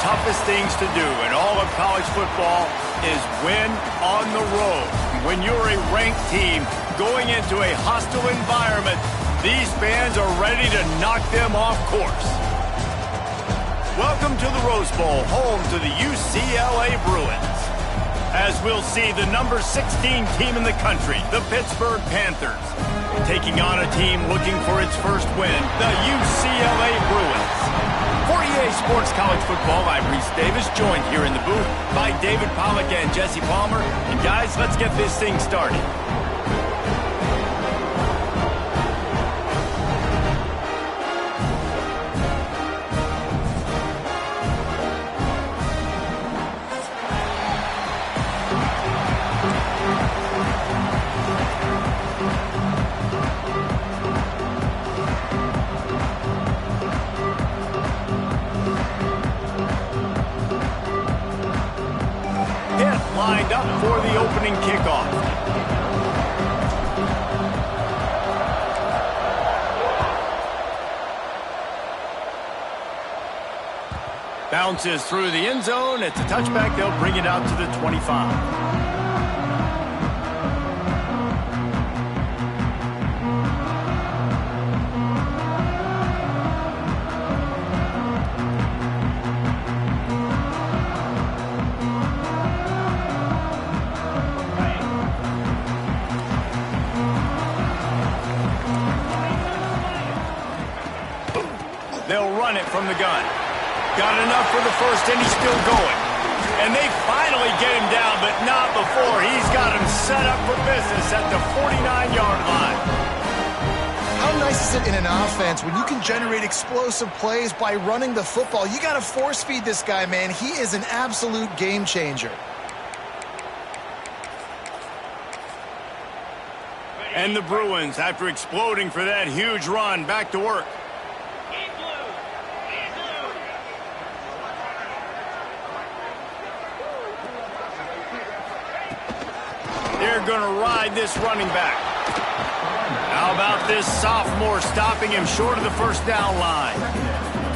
toughest things to do in all of college football is win on the road. When you're a ranked team going into a hostile environment, these fans are ready to knock them off course. Welcome to the Rose Bowl, home to the UCLA Bruins. As we'll see, the number 16 team in the country, the Pittsburgh Panthers, taking on a team looking for its first win, the UCLA Bruins. For EA Sports College Football, I'm Reese Davis, joined here in the booth by David Pollack and Jesse Palmer. And guys, let's get this thing started. Lined up for the opening kickoff. Bounces through the end zone. It's a touchback. They'll bring it out to the 25. They'll run it from the gun. Got enough for the first, and he's still going. And they finally get him down, but not before. He's got him set up for business at the 49-yard line. How nice is it in an offense when you can generate explosive plays by running the football? You got to force feed this guy, man. He is an absolute game changer. And the Bruins, after exploding for that huge run, back to work. They're going to ride this running back. How about this sophomore stopping him short of the first down line?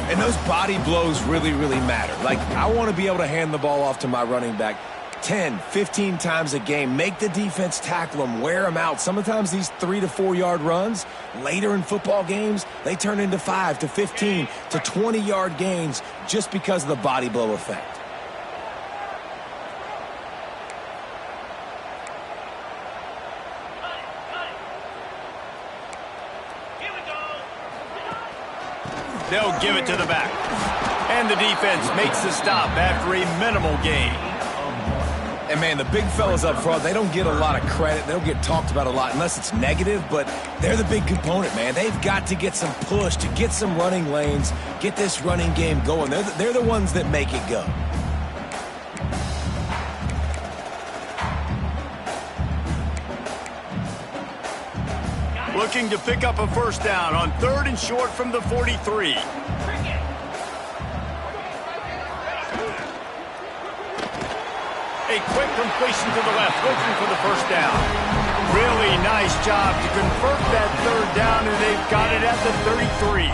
And those body blows really, really matter. Like, I want to be able to hand the ball off to my running back 10, 15 times a game. Make the defense tackle him, wear him out. Sometimes these 3 to 4 yard runs, later in football games, they turn into 5 to 15 to 20 yard gains just because of the body blow effect. They'll give it to the back. And the defense makes the stop after a minimal gain. And, man, the big fellas up front, they don't get a lot of credit. They don't get talked about a lot unless it's negative, but they're the big component, man. They've got to get some push, to get some running lanes, get this running game going. They're the ones that make it go. Looking to pick up a first down on 3rd and short from the 43. A quick completion to the left, looking for the first down. Really nice job to convert that 3rd down, and they've got it at the 33.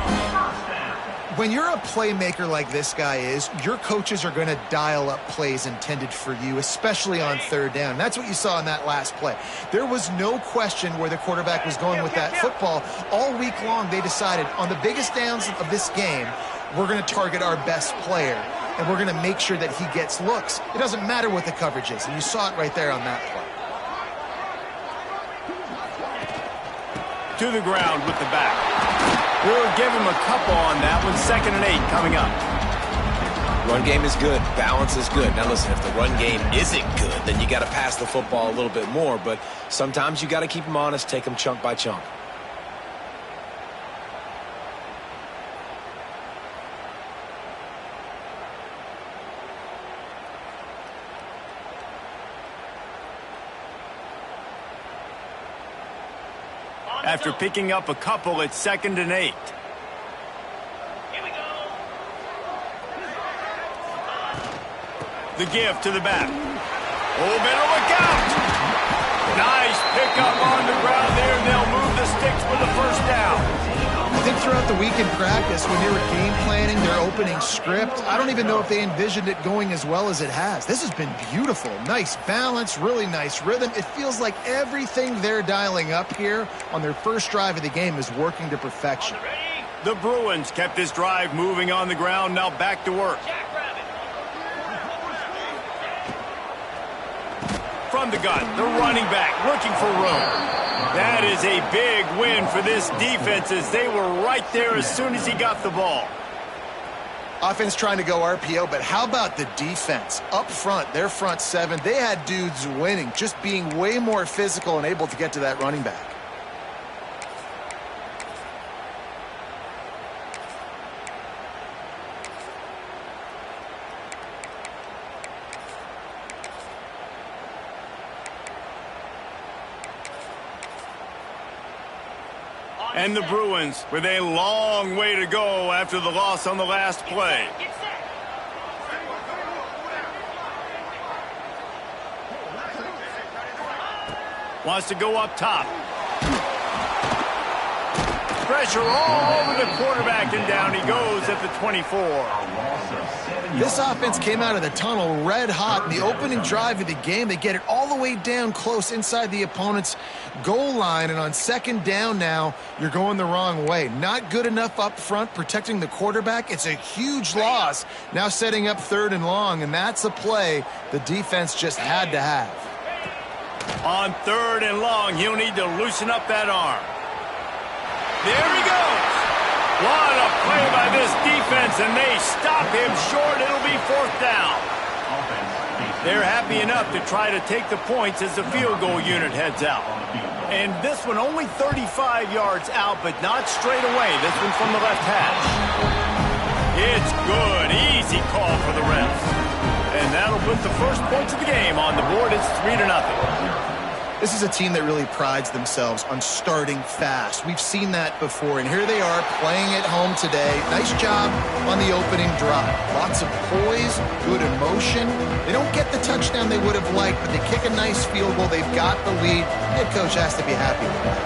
When you're a playmaker like this guy is, your coaches are going to dial up plays intended for you, especially on 3rd down. That's what you saw in that last play. There was no question where the quarterback was going with that football. All week long, they decided on the biggest downs of this game, we're going to target our best player, and we're going to make sure that he gets looks. It doesn't matter what the coverage is, and you saw it right there on that play. To the ground with the back. We'll give him a couple on that one. 2nd and 8 coming up. Run game is good. Balance is good. Now, listen, if the run game isn't good, then you got to pass the football a little bit more. But sometimes you got to keep them honest, take them chunk by chunk. After picking up a couple, it's 2nd and 8. The give to the back. Oh, better look out. Nice pickup on the ground there. They'll move the sticks for the first down. I think throughout throughout the week in practice, when they were game planning their opening script, I don't even know if they envisioned it going as well as it has. This has been beautiful. Nice balance, really nice rhythm. It feels like everything they're dialing up here on their first drive of the game is working to perfection. The Bruins kept this drive moving on the ground. Now back to work. From the gun, the running back looking for room. That is a big win for this defense as they were right there as soon as he got the ball. Offense trying to go RPO, but how about the defense? Up front, their front seven, they had dudes winning, just being way more physical and able to get to that running back. And the Bruins with a long way to go after the loss on the last play. Wants to go up top. Pressure all over the quarterback, and down he goes at the 24. This offense came out of the tunnel red hot. In the opening drive of the game, they get it all the way down close inside the opponent's goal line, and on second down now, you're going the wrong way. Not good enough up front protecting the quarterback. It's a huge loss. Now setting up third and long, and that's a play the defense just had to have. On third and long, he'll need to loosen up that arm. There he goes. What a play by this defense, and they stop him short. It'll be fourth down. They're happy enough to try to take the points as the field goal unit heads out. And this one only 35 yards out, but not straight away. This one from the left hash. It's good. Easy call for the refs. And that'll put the first points of the game on the board. It's 3-0. This is a team that really prides themselves on starting fast. We've seen that before, and here they are playing at home today. Nice job on the opening drive. Lots of poise, good emotion. They don't get the touchdown they would have liked, but they kick a nice field goal. They've got the lead. Head coach has to be happy with that.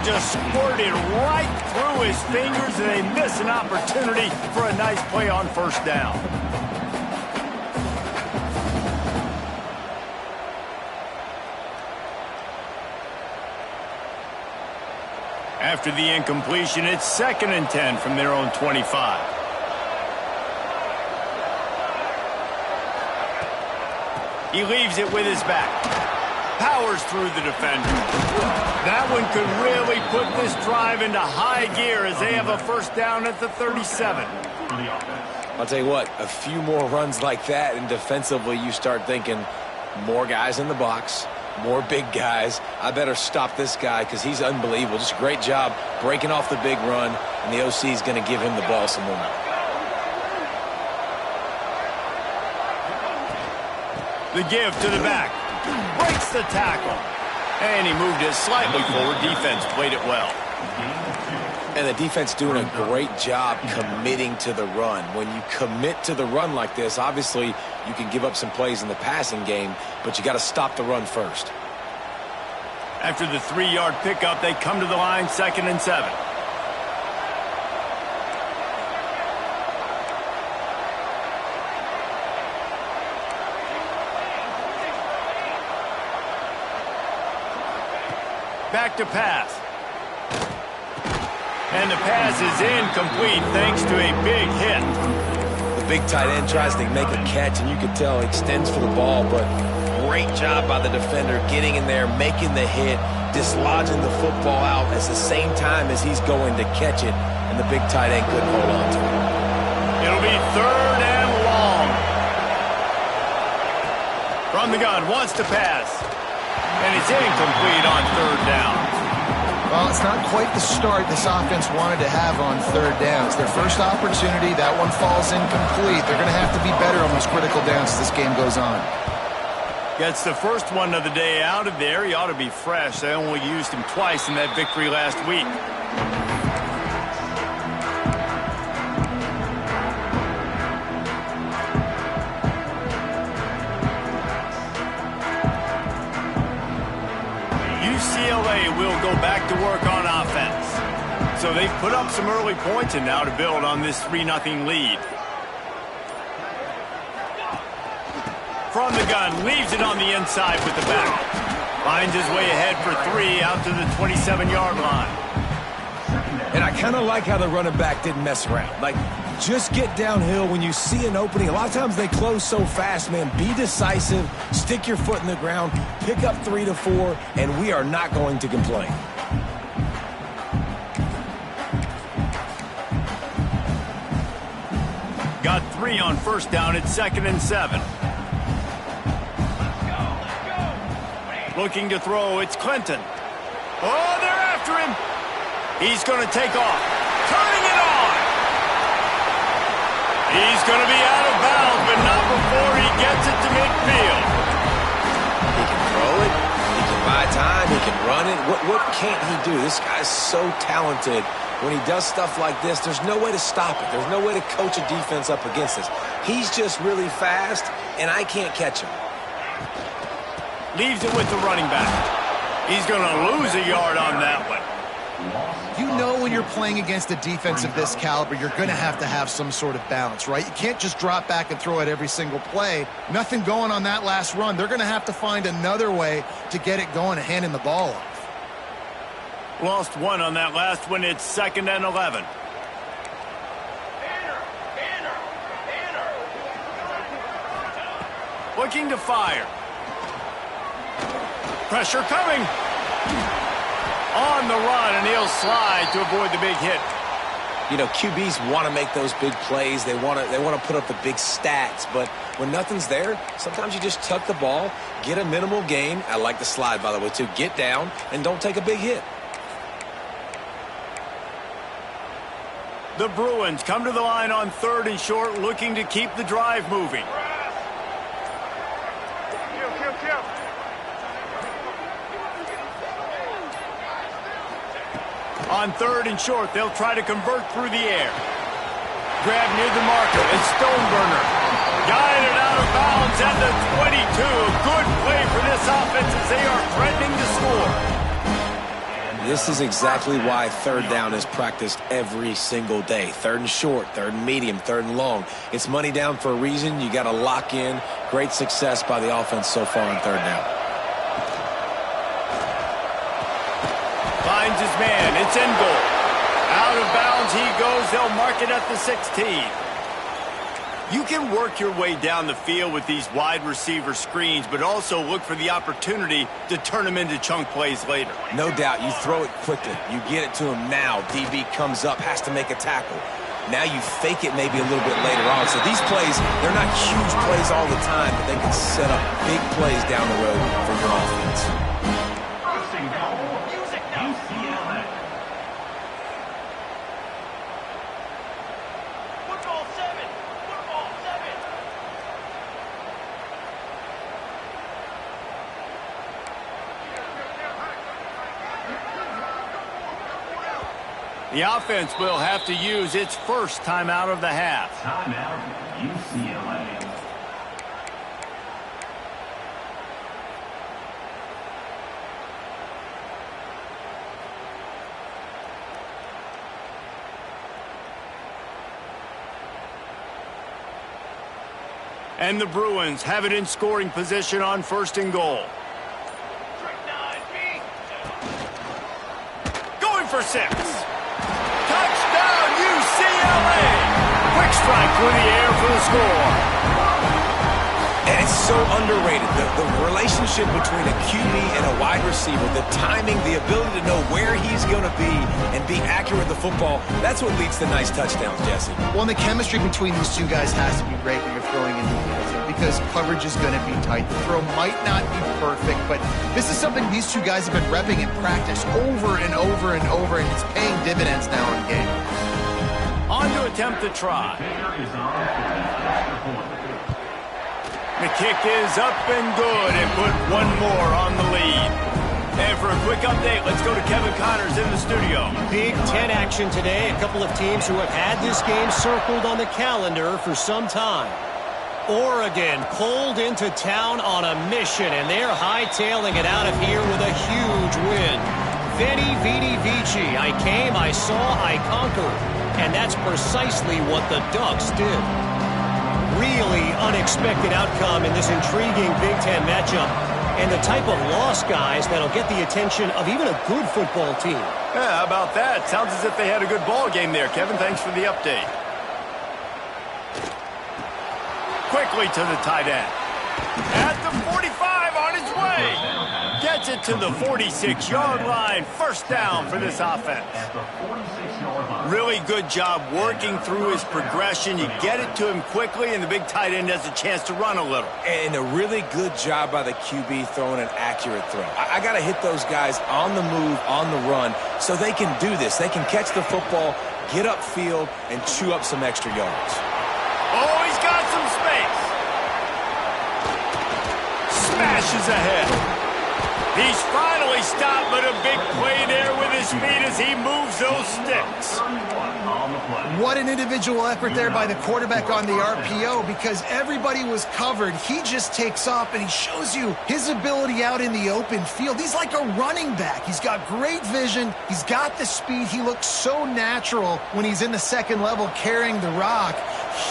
Just squirted right through his fingers, and they miss an opportunity for a nice play on first down. After the incompletion, it's 2nd and 10 from their own 25. He leaves it with his back. Powers through the defender. That one could really put this drive into high gear as they have a first down at the 37. I'll tell you what, a few more runs like that, and defensively you start thinking more guys in the box, more big guys. I better stop this guy because he's unbelievable. Just a great job breaking off the big run, and the OC is going to give him the ball some more. The give to the back. Breaks the tackle. And he moved it slightly forward. Defense played it well. And the defense doing a great job committing to the run. When you commit to the run like this, obviously you can give up some plays in the passing game, but you got to stop the run first. After the 3-yard pickup, they come to the line, 2nd and 7. Back to pass. And the pass is incomplete thanks to a big hit. The big tight end tries to make a catch, and you can tell he extends for the ball, but great job by the defender getting in there, making the hit, dislodging the football out at the same time as he's going to catch it, and the big tight end couldn't hold on to it. It'll be 3rd and long. From the gun, wants to pass. And it's incomplete on 3rd down. Well, it's not quite the start this offense wanted to have on 3rd down. It's their first opportunity. That one falls incomplete. They're going to have to be better on those critical downs as this game goes on. Gets the first one of the day out of there. He ought to be fresh. They only used him twice in that victory last week. will go back to work on offense. So they've put up some early points and now to build on this 3-0 lead. From the gun, leaves it on the inside with the back. Finds his way ahead for 3 out to the 27-yard line. And I kind of like how the running back didn't mess around. Like, just get downhill when you see an opening. A lot of times they close so fast, man. Be decisive, stick your foot in the ground, pick up 3 to 4, and we are not going to complain. Got 3 on first down at 2nd and 7. Looking to throw, it's Clinton. Oh, they're after him. He's going to take off. Turning it on. He's going to be out of bounds, but not before he gets it to midfield. He can throw it. He can buy time. He can run it. What can't he do? This guy's so talented. When he does stuff like this, there's no way to stop it. There's no way to coach a defense up against this. He's just really fast, and I can't catch him. Leaves it with the running back. He's going to lose a yard on that one. You know when you're playing against a defense of this caliber, you're going to have some sort of balance, right? You can't just drop back and throw it every single play. Nothing going on that last run. They're going to have to find another way to get it going and handing the ball off. Lost 1 on that last one. It's 2nd and 11. Looking to fire. Pressure coming. On the run, and he'll slide to avoid the big hit. You know, QBs want to make those big plays. They want to put up the big stats. But when nothing's there, sometimes you just tuck the ball, get a minimal gain. I like the slide, by the way, too. Get down and don't take a big hit. The Bruins come to the line on 3rd and short, looking to keep the drive moving. On 3rd and short, they'll try to convert through the air. Grab near the marker. It's Stoneburner. Guided out of bounds at the 22. Good play for this offense as they are threatening to score. This is exactly why 3rd down is practiced every single day. 3rd and short, 3rd and medium, 3rd and long. It's money down for a reason. You got to lock in. Great success by the offense so far on 3rd down. Finds his man. It's in goal. Out of bounds he goes. They'll mark it at the 16. You can work your way down the field with these wide receiver screens, but also look for the opportunity to turn them into chunk plays later. No doubt. You throw it quickly. You get it to him now. DB comes up, has to make a tackle. Now you fake it maybe a little bit later on. So these plays, they're not huge plays all the time, but they can set up big plays down the road for your offense. The offense will have to use its first timeout of the half. Timeout, UCLA. And the Bruins have it in scoring position on 1st and goal. Going for 6. Touchdown, UCLA! Quick strike through the air for the score. And it's so underrated. The relationship between a QB and a wide receiver, the timing, the ability to know where he's going to be and be accurate with the football, that's what leads to nice touchdowns, Jesse. Well, and the chemistry between these two guys has to be great when you're throwing in the field because coverage is going to be tight. The throw might not be perfect, but this is something these two guys have been repping in practice over and over and over, and it's paying dividends now in game. On to attempt the try. The kick is up and good and put one more on the lead. And for a quick update, let's go to Kevin Connors in the studio. Big Ten action today. A couple of teams who have had this game circled on the calendar for some time. Oregon pulled into town on a mission, and they're hightailing it out of here with a huge win. Veni, Vidi, Vici. I came, I saw, I conquered. And that's precisely what the Ducks did. Really unexpected outcome in this intriguing Big Ten matchup. And the type of loss, guys, that'll get the attention of even a good football team. Yeah, how about that? Sounds as if they had a good ball game there, Kevin. Thanks for the update. Quickly to the tight end. At the 45, on his way. Gets it to the 46-yard line. First down for this offense. Really good job working through his progression. You get it to him quickly, and the big tight end has a chance to run a little. And a really good job by the QB throwing an accurate throw. I got to hit those guys on the move, on the run, so they can do this. They can catch the football, get upfield, and chew up some extra yards. Oh, he's got some space. Smashes ahead. He's finally stopped, but a big play there with his feet as he moves those sticks. What an individual effort there by the quarterback on the RPO, because everybody was covered. He just takes off, and he shows you his ability out in the open field. He's like a running back. He's got great vision. He's got the speed. He looks so natural when he's in the second level carrying the rock.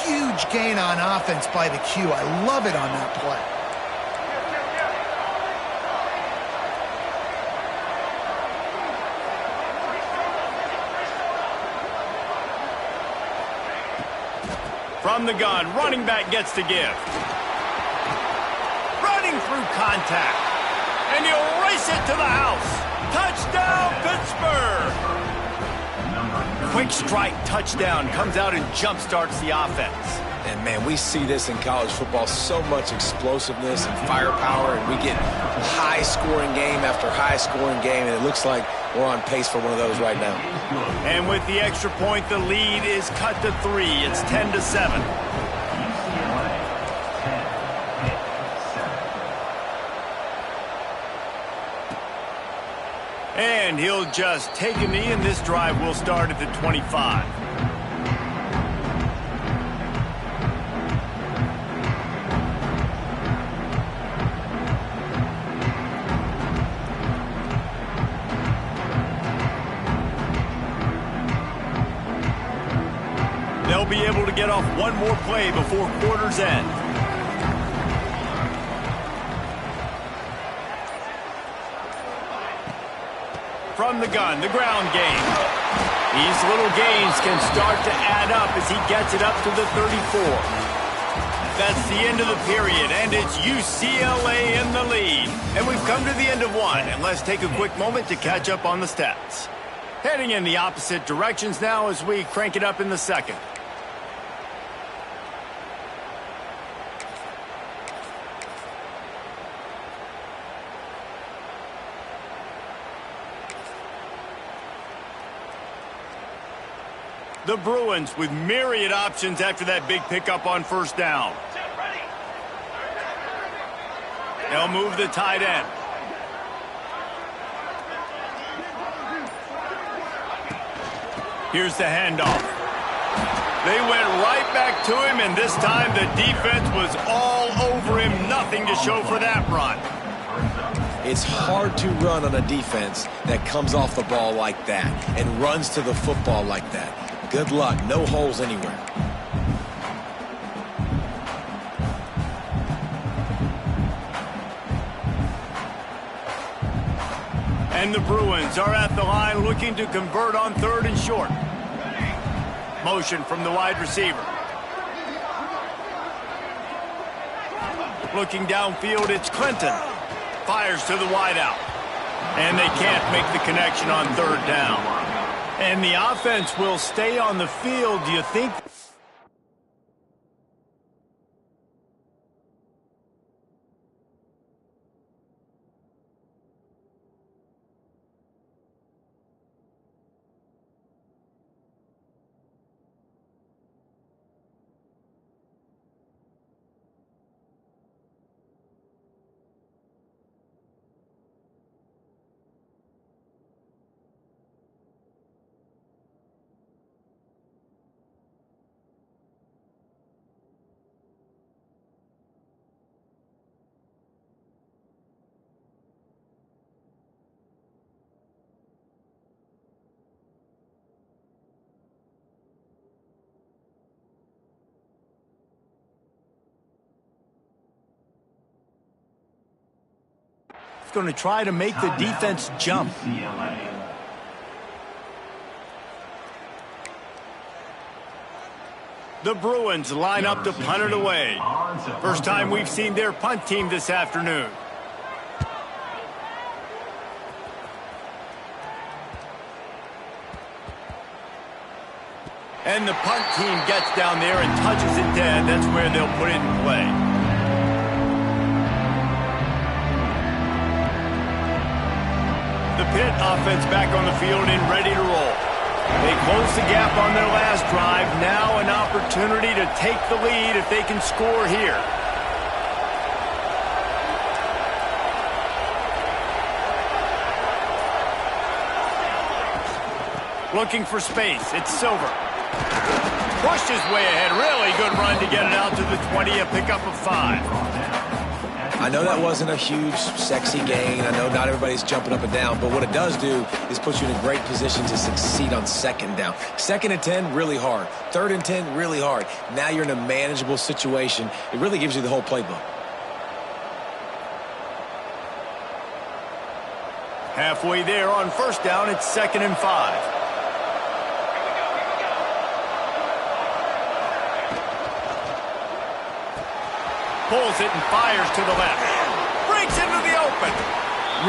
Huge gain on offense by the Q. I love it on that play. From the gun, running back gets to give. Running through contact. And he'll race it to the house. Touchdown, Pittsburgh! Quick strike touchdown comes out and jump starts the offense. And, man, we see this in college football, so much explosiveness and firepower, and we get high-scoring game after high-scoring game, and it looks like we're on pace for one of those right now. And with the extra point, the lead is cut to 3. It's 10-7. And he'll just take a knee, and this drive will start at the 25. They'll be able to get off one more play before quarter's end. From the gun, the ground game. These little gains can start to add up as he gets it up to the 34. That's the end of the period, and it's UCLA in the lead. And we've come to the end of one, and let's take a quick moment to catch up on the stats. Heading in the opposite directions now as we crank it up in the second. The Bruins with myriad options after that big pickup on first down. They'll move the tight end. Here's the handoff. They went right back to him, and this time the defense was all over him. Nothing to show for that run. It's hard to run on a defense that comes off the ball like that and runs to the football like that. Good luck. No holes anywhere. And the Bruins are at the line looking to convert on third and short. Motion from the wide receiver. Looking downfield, it's Clinton. Fires to the wideout. And they can't make the connection on third down. And the offense will stay on the field. Do you think? It's going to try to make the defense jump. UCLA. The Bruins line up to punt it away. First time we've seen their punt team this afternoon. And the punt team gets down there and touches it dead. That's where they'll put it in play. The Pitt offense back on the field and ready to roll. They close the gap on their last drive. Now an opportunity to take the lead if they can score here. Looking for space. It's Silver. Pushed his way ahead. Really good run to get it out to the 20. A pickup of 5. I know that wasn't a huge, sexy gain. I know not everybody's jumping up and down, but what it does do is put you in a great position to succeed on second down. 2nd and 10, really hard. 3rd and 10, really hard. Now you're in a manageable situation. It really gives you the whole playbook. Halfway there on 1st down, it's 2nd and 5. Pulls it and fires to the left. Breaks into the open.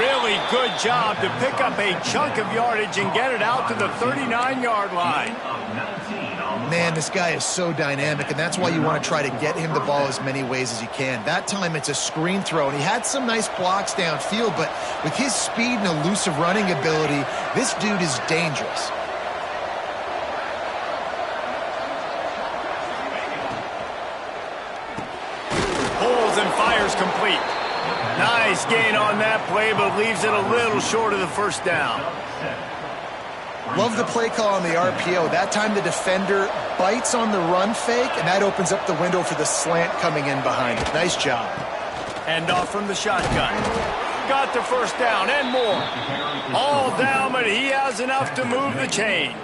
Really good job to pick up a chunk of yardage and get it out to the 39-yard line. Man, this guy is so dynamic, and that's why you want to try to get him the ball as many ways as you can. That time it's a screen throw, and he had some nice blocks downfield, but with his speed and elusive running ability, this dude is dangerous. Fires complete. Nice gain on that play, but leaves it a little short of the 1st down. Love the play call on the RPO. That time the defender bites on the run fake, and that opens up the window for the slant coming in behind it. Nice job. Hand off from the shotgun. Got the 1st down and more. All down, but he has enough to move the chains.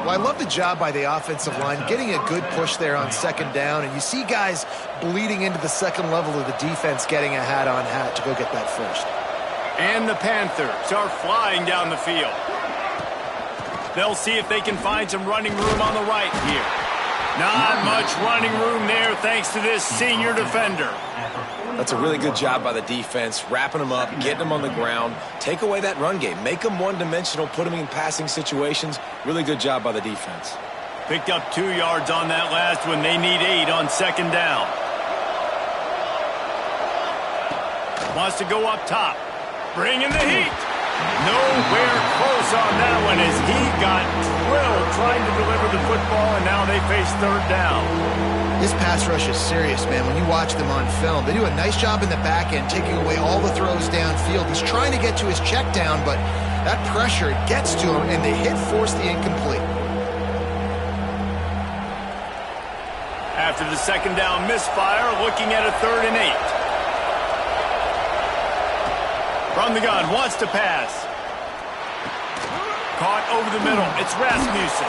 Well, I love the job by the offensive line, getting a good push there on 2nd down, and you see guys bleeding into the 2nd level of the defense getting a hat-on-hat to go get that 1st. And the Panthers are flying down the field. They'll see if they can find some running room on the right here. Not much running room there thanks to this senior defender. That's a really good job by the defense, wrapping them up, getting them on the ground, take away that run game, make them one-dimensional, put them in passing situations. Really good job by the defense. Picked up 2 yards on that last one. They need 8 on 2nd down. Wants to go up top. Bring in the heat. Nowhere close on that one as he got drilled trying to deliver the football, and now they face 3rd down. This pass rush is serious, man. When you watch them on film, they do a nice job in the back end, taking away all the throws downfield. He's trying to get to his check down, but that pressure gets to him, and they force the incomplete. After the 2nd down misfire, looking at a 3rd and 8. From the gun, wants to pass. Caught over the middle. It's Rasmussen.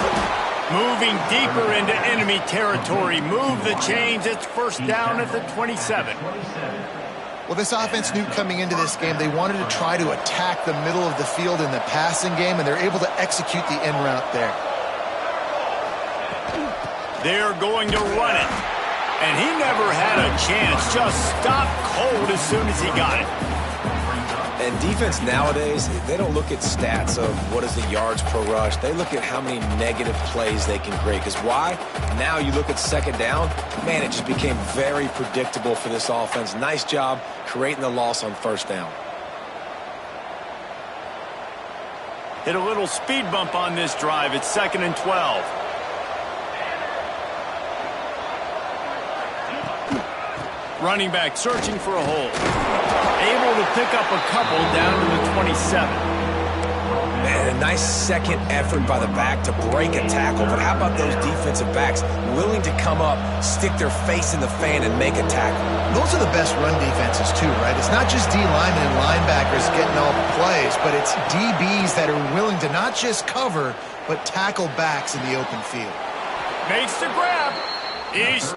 Moving deeper into enemy territory. Move the chains. It's 1st down at the 27. Well, this offense knew coming into this game they wanted to try to attack the middle of the field in the passing game, and they're able to execute the in route there. They're going to run it. And he never had a chance. Just stopped cold as soon as he got it. And defense nowadays, they don't look at stats of what is the yards per rush. They look at how many negative plays they can create. Because why? Now you look at 2nd down, man, it just became very predictable for this offense. Nice job creating the loss on 1st down. Hit a little speed bump on this drive. It's 2nd and 12. Running back searching for a hole. Able to pick up a couple down to the 27. Man, a nice 2nd effort by the back to break a tackle. But how about those defensive backs willing to come up, stick their face in the fan, and make a tackle? Those are the best run defenses, too, right? It's not just D linemen and linebackers getting all the plays, but it's DBs that are willing to not just cover, but tackle backs in the open field. Makes the grab. He's...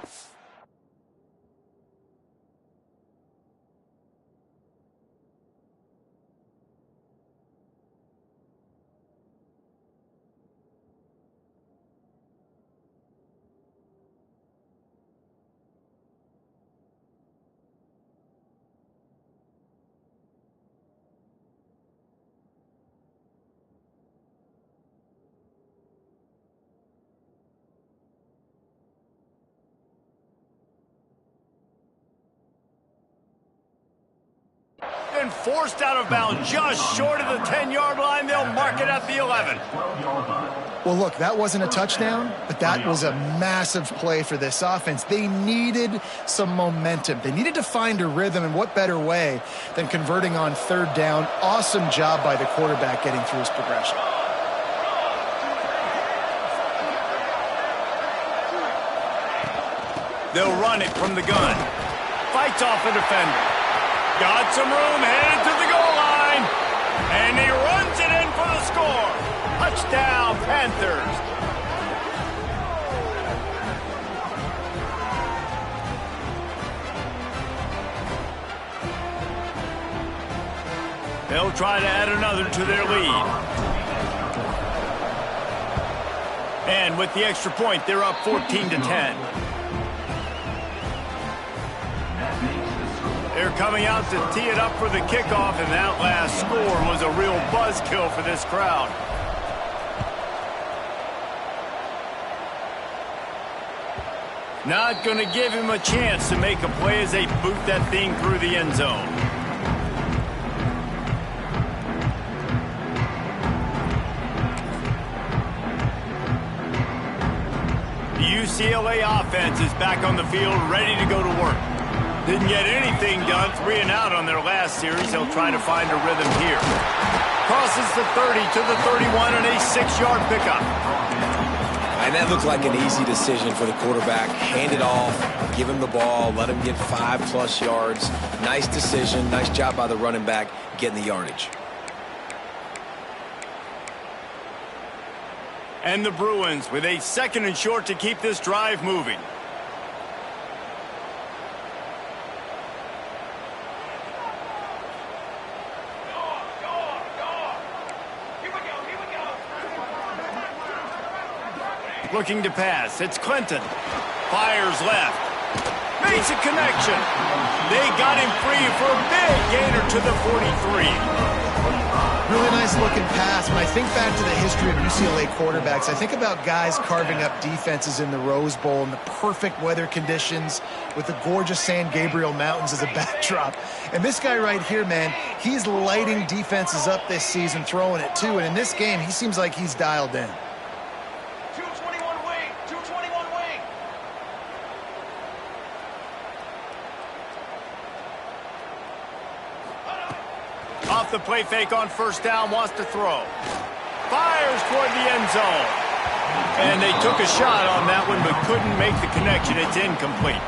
been forced out of bounds just short of the 10-yard line. They'll mark it at the 11. Well, look, that wasn't a touchdown, but that was a massive play for this offense. They needed some momentum. They needed to find a rhythm, and what better way than converting on third down. Awesome job by the quarterback getting through his progression. They'll run it from the gun. Fights off a defender. Got some room, headed to the goal line. And he runs it in for the score. Touchdown, Panthers. They'll try to add another to their lead. And with the extra point, they're up 14-10. They're coming out to tee it up for the kickoff, and that last score was a real buzzkill for this crowd. Not going to give him a chance to make a play as they boot that thing through the end zone. The UCLA offense is back on the field, ready to go to work. Didn't get anything done, 3 and out on their last series. They'll try to find a rhythm here. Crosses the 30 to the 31 and a 6-yard pickup. And that looked like an easy decision for the quarterback. Hand it off, give him the ball, let him get 5+ yards. Nice decision, nice job by the running back getting the yardage. And the Bruins with a 2nd and short to keep this drive moving. Looking to pass. It's Clinton. Fires left. Makes a connection. They got him free for a big gainer to the 43. Really nice looking pass. When I think back to the history of UCLA quarterbacks, I think about guys carving up defenses in the Rose Bowl in the perfect weather conditions with the gorgeous San Gabriel Mountains as a backdrop. And this guy right here, man, he's lighting defenses up this season, throwing it too. And in this game, he seems like he's dialed in. Off the play fake on first down, wants to throw. Fires toward the end zone. And they took a shot on that one, but couldn't make the connection. It's incomplete.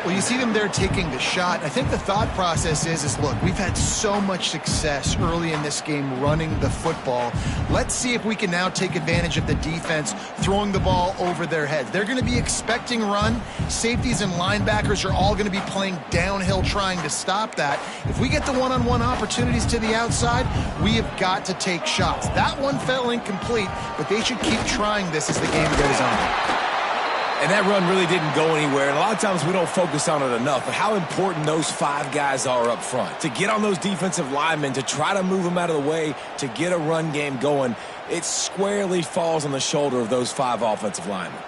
Well, you see them there taking the shot. I think the thought process is look, we've had so much success early in this game running the football. Let's see if we can now take advantage of the defense throwing the ball over their heads. They're going to be expecting run. Safeties and linebackers are all going to be playing downhill trying to stop that. If we get the one-on-one opportunities to the outside, we have got to take shots. That one fell incomplete, but they should keep trying this as the game goes on. And that run really didn't go anywhere. And a lot of times we don't focus on it enough. But how important those 5 guys are up front. To get on those defensive linemen, to try to move them out of the way, to get a run game going, it squarely falls on the shoulder of those 5 offensive linemen.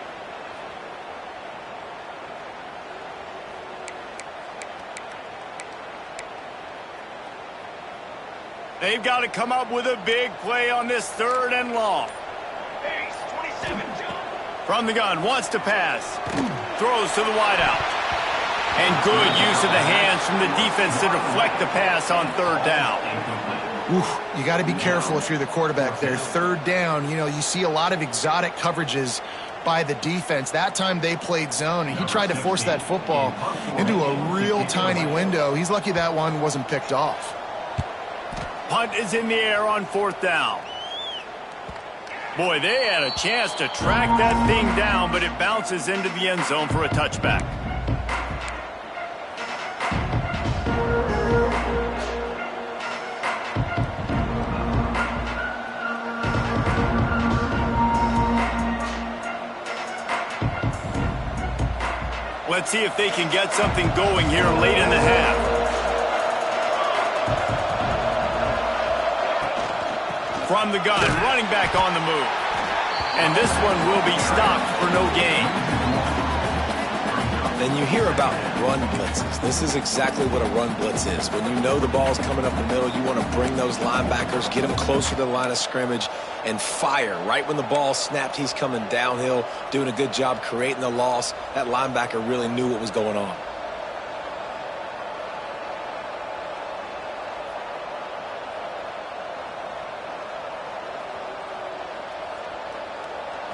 They've got to come up with a big play on this 3rd and long. From the gun, wants to pass. Throws to the wideout. And good use of the hands from the defense to deflect the pass on 3rd down. Oof, you got to be careful if you're the quarterback there. 3rd down, you see a lot of exotic coverages by the defense. That time they played zone, and he tried to force that football into a real tiny window. He's lucky that one wasn't picked off. Punt is in the air on 4th down. Boy, they had a chance to track that thing down, but it bounces into the end zone for a touchback. Let's see if they can get something going here late in the half. From the gun, running back on the move. And this one will be stopped for no gain. Then you hear about run blitzes. This is exactly what a run blitz is. When you know the ball's coming up the middle, you want to bring those linebackers, get them closer to the line of scrimmage, and fire. Right when the ball snapped, he's coming downhill, doing a good job creating the loss. That linebacker really knew what was going on.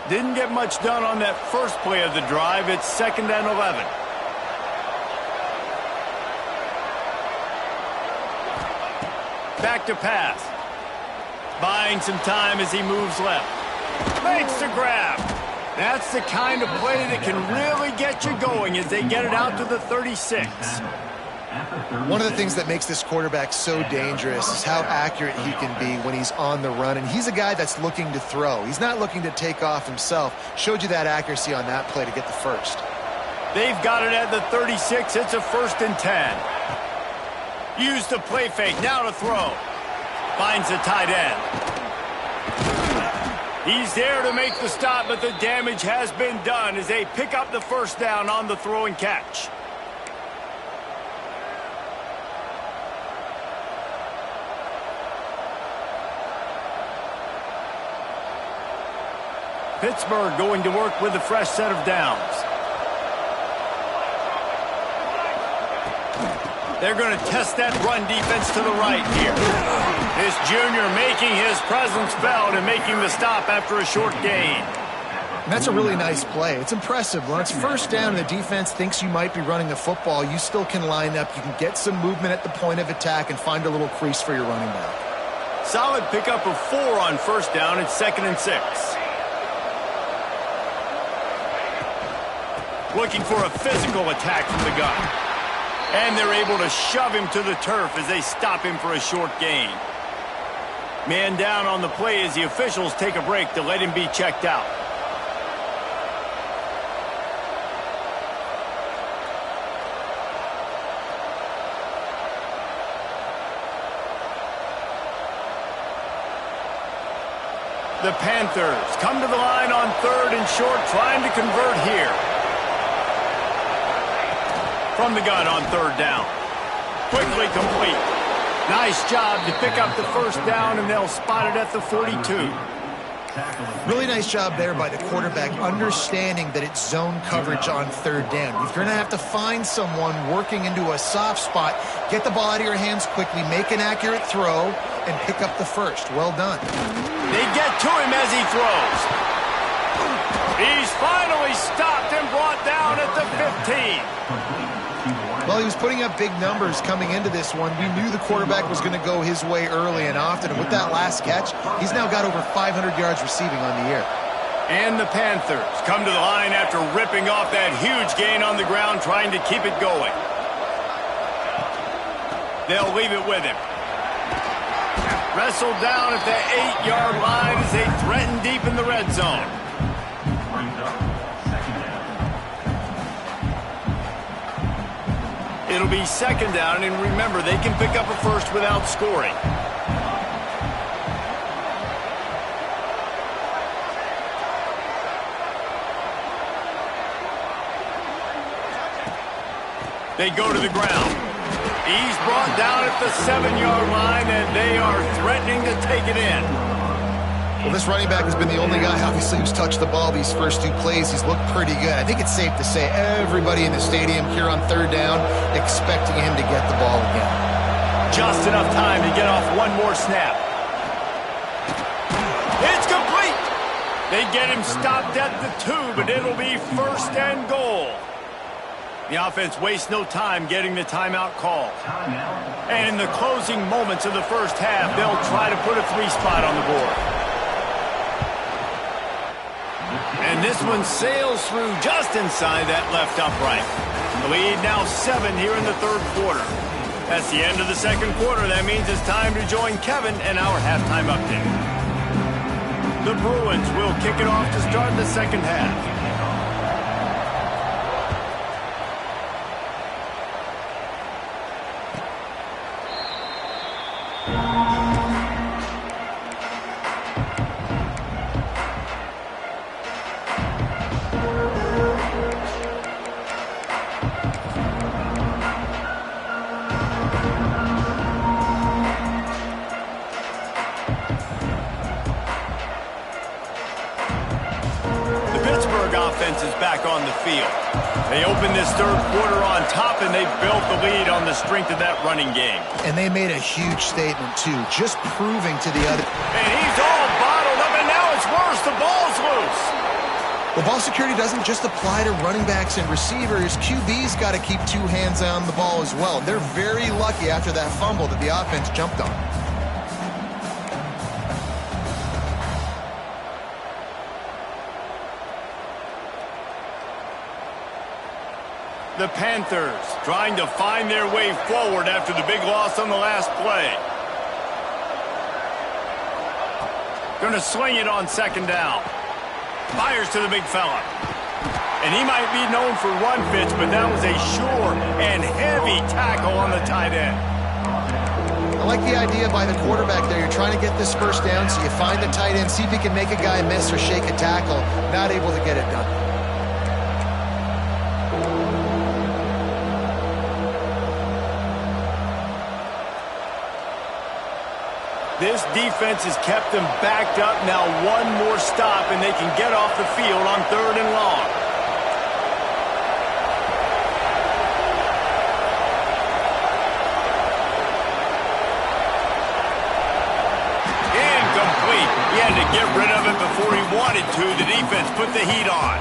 Didn't get much done on that first play of the drive. It's 2nd and 11. Back to pass. Buying some time as he moves left. Makes the grab. That's the kind of play that can really get you going as they get it out to the 36. One of the things that makes this quarterback so dangerous is how accurate he can be when he's on the run. And he's a guy that's looking to throw. He's not looking to take off himself. Showed you that accuracy on that play to get the first. They've got it at the 36. It's a 1st and 10. Use the play fake. Now to throw. Finds the tight end. He's there to make the stop, but the damage has been done as they pick up the 1st down on the throw and catch. Pittsburgh going to work with a fresh set of downs. They're going to test that run defense to the right here. This junior making his presence felt and making the stop after a short gain. And that's a really nice play. It's impressive. When it's 1st down and the defense thinks you might be running the football, you still can line up. You can get some movement at the point of attack and find a little crease for your running back. Solid pickup of 4 on 1st down. It's 2nd and 6. Looking for a physical attack from the gun. And they're able to shove him to the turf as they stop him for a short gain. Man down on the play as the officials take a break to let him be checked out. The Panthers come to the line on 3rd and short, trying to convert here. From the gun on 3rd down. Quickly complete. Nice job to pick up the 1st down, and they'll spot it at the 42. Really nice job there by the quarterback, understanding that it's zone coverage on 3rd down. You're going to have to find someone working into a soft spot, get the ball out of your hands quickly, make an accurate throw, and pick up the 1st. Well done. They get to him as he throws. He's finally stopped and brought down at the 15. Well, he was putting up big numbers coming into this one. We knew the quarterback was going to go his way early and often. And with that last catch, he's now got over 500 yards receiving on the year. And the Panthers come to the line after ripping off that huge gain on the ground, trying to keep it going. They'll leave it with him. Wrestled down at the 8-yard line as they threaten deep in the red zone. It'll be 2nd down, and remember, they can pick up a 1st without scoring. They go to the ground. He's brought down at the 7-yard line, and they are threatening to take it in. Well, this running back has been the only guy, obviously, who's touched the ball these first 2 plays. He's looked pretty good. I think it's safe to say everybody in the stadium here on 3rd down expecting him to get the ball again. Just enough time to get off one more snap. It's complete. They get him stopped at the 2, but it'll be 1st and goal. The offense wastes no time getting the timeout call. And in the closing moments of the 1st half, they'll try to put a 3 spot on the board. And this one sails through just inside that left upright. The lead now 7 here in the 3rd quarter. That's the end of the 2nd quarter. That means it's time to join Kevin in our halftime update. The Bruins will kick it off to start the 2nd half. offense is back on the field. They opened this third quarter on top, and they built the lead on the strength of that running game. And they made a huge statement, too, just proving to the other. And he's all bottled up, and now it's worse. The ball's loose. Well, ball security doesn't just apply to running backs and receivers. QB's got to keep two hands on the ball as well. They're very lucky after that fumble that the offense jumped on. The Panthers trying to find their way forward after the big loss on the last play. Going to sling it on second down. Fires to the big fella. And he might be known for run fits, but that was a sure and heavy tackle on the tight end. I like the idea by the quarterback there. You're trying to get this first down, so you find the tight end, see if he can make a guy miss or shake a tackle. Not able to get it done. This defense has kept them backed up. Now one more stop, and they can get off the field on 3rd and long. Incomplete. He had to get rid of it before he wanted to. The defense put the heat on.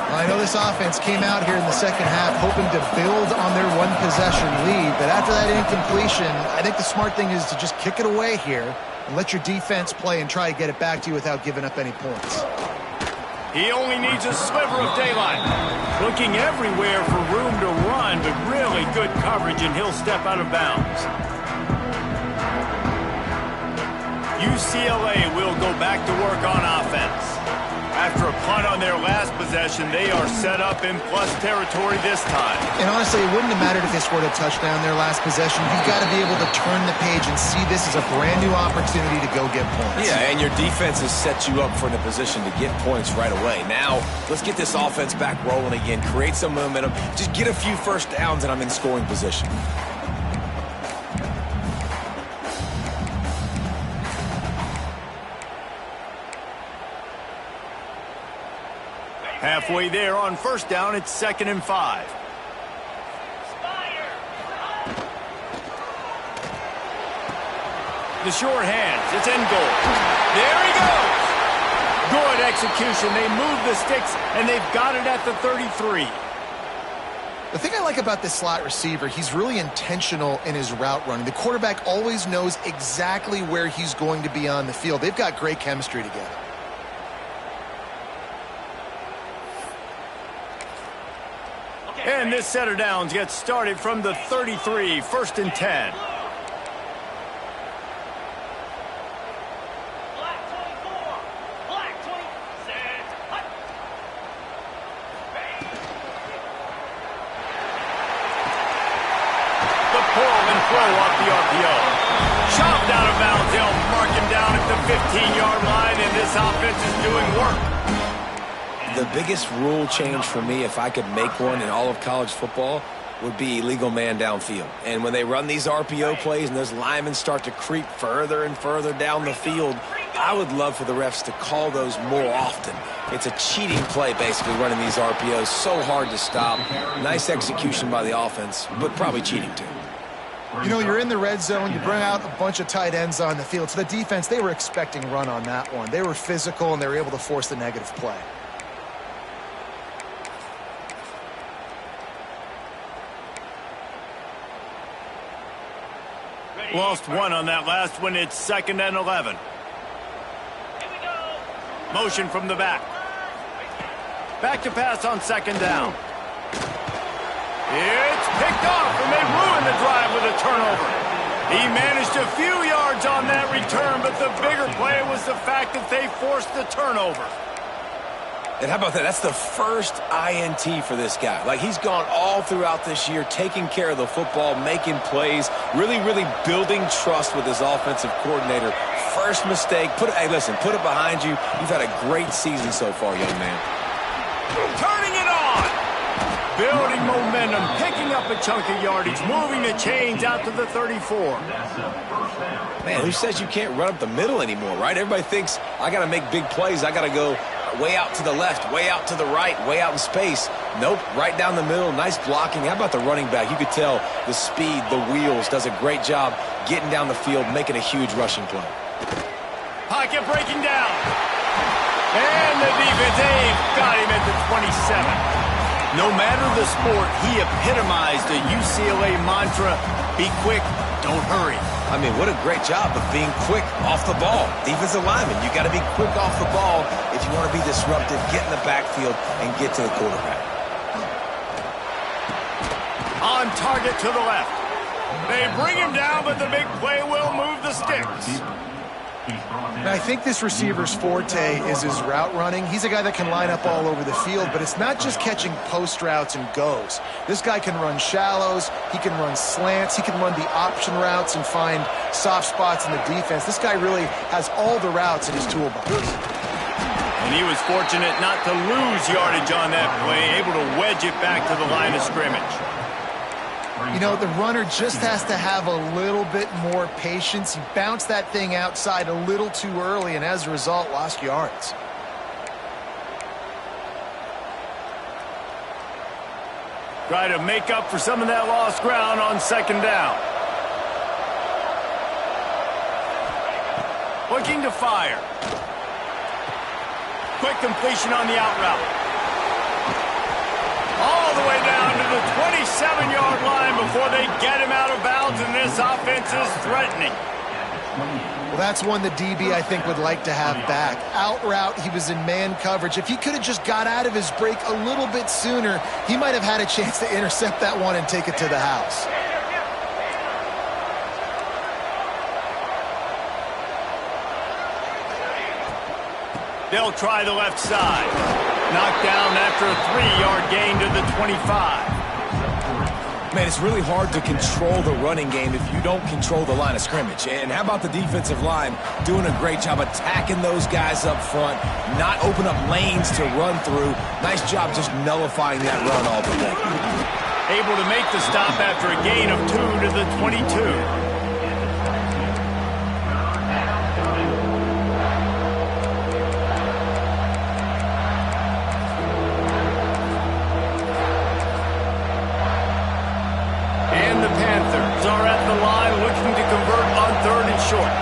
I know this offense came out here in the second half hoping to build on their one-possession lead, but after that incompletion, I think the smart thing is to just kick it away here and let your defense play and try to get it back to you without giving up any points. He only needs a sliver of daylight. Looking everywhere for room to run, but really good coverage, and he'll step out of bounds. UCLA will go back to work on offense. After a punt on their last possession, they are set up in plus territory this time. And honestly, it wouldn't have mattered if they scored a touchdown their last possession. You've got to be able to turn the page and see this as a brand new opportunity to go get points. Yeah, and your defense has set you up for the position to get points right away. Now, let's get this offense back rolling again, create some momentum, just get a few first downs, and I'm in scoring position. Halfway there on first down, it's 2nd and 5. The short hands, it's in goal. There he goes. Good execution. They move the sticks, and they've got it at the 33. The thing I like about this slot receiver, he's really intentional in his route running. The quarterback always knows exactly where he's going to be on the field. They've got great chemistry together. And this set of downs gets started from the 33, 1st and 10. The pull and throw off the RPO. Chopped out of bounds. They'll mark him down at the 15-yard line, and this offense is doing work. The biggest rule change for me, if I could make one in all of college football, would be illegal man downfield. And when they run these RPO plays and those linemen start to creep further and further down the field, I would love for the refs to call those more often. It's a cheating play, basically, running these RPOs. So hard to stop. Nice execution by the offense, but probably cheating too. You know, you're in the red zone, you bring out a bunch of tight ends on the field. So the defense, they were expecting run on that one. They were physical, and they were able to force the negative play. Lost one on that last one. It's 2nd and 11. Motion from the back. Back to pass on 2nd down. It's picked off, and they ruined the drive with a turnover. He managed a few yards on that return, but the bigger play was the fact that they forced the turnover. And how about that? That's the first INT for this guy. Like, he's gone all throughout this year, taking care of the football, making plays, really building trust with his offensive coordinator. First mistake, hey, listen, put it behind you. You've had a great season so far, young man. Turning it on. Building momentum, picking up a chunk of yardage, moving the chains out to the 34. Man, who says you can't run up the middle anymore, right? Everybody thinks, I got to make big plays. I got to go way out to the left, way out to the right, way out in space. Nope, right down the middle. Nice blocking. How about the running back? You could tell the speed, the wheels, does a great job getting down the field, making a huge rushing play. Pocket breaking down. And the defense, got him at the 27. No matter the sport, he epitomized the UCLA mantra, be quick, don't hurry. I mean, what a great job of being quick off the ball. Defensive lineman, you got to be quick off the ball if you want to be disruptive, get in the backfield, and get to the quarterback. On target to the left. They bring him down, but the big play will move the sticks. And I think this receiver's forte is his route running. He's a guy that can line up all over the field, but it's not just catching post routes and goes. This guy can run shallows, he can run slants, he can run the option routes and find soft spots in the defense. This guy really has all the routes in his toolbox. And he was fortunate not to lose yardage on that play, able to wedge it back to the line of scrimmage. You know, the runner just has to have a little bit more patience. He bounced that thing outside a little too early, and as a result, lost yards. Try to make up for some of that lost ground on second down. Looking to fire. Quick completion on the out route. All the way down to the 27-yard line before they get him out of bounds, and this offense is threatening. Well, that's one the DB, I think, would like to have back. Out route, he was in man coverage. If he could have just got out of his break a little bit sooner, he might have had a chance to intercept that one and take it to the house. They'll try the left side. Knocked down after a 3-yard gain to the 25. Man, it's really hard to control the running game if you don't control the line of scrimmage. And how about the defensive line doing a great job attacking those guys up front, not open up lanes to run through. Nice job just nullifying that run all the way. Able to make the stop after a gain of 2 to the 22. Are at the line looking to convert on 3rd and short.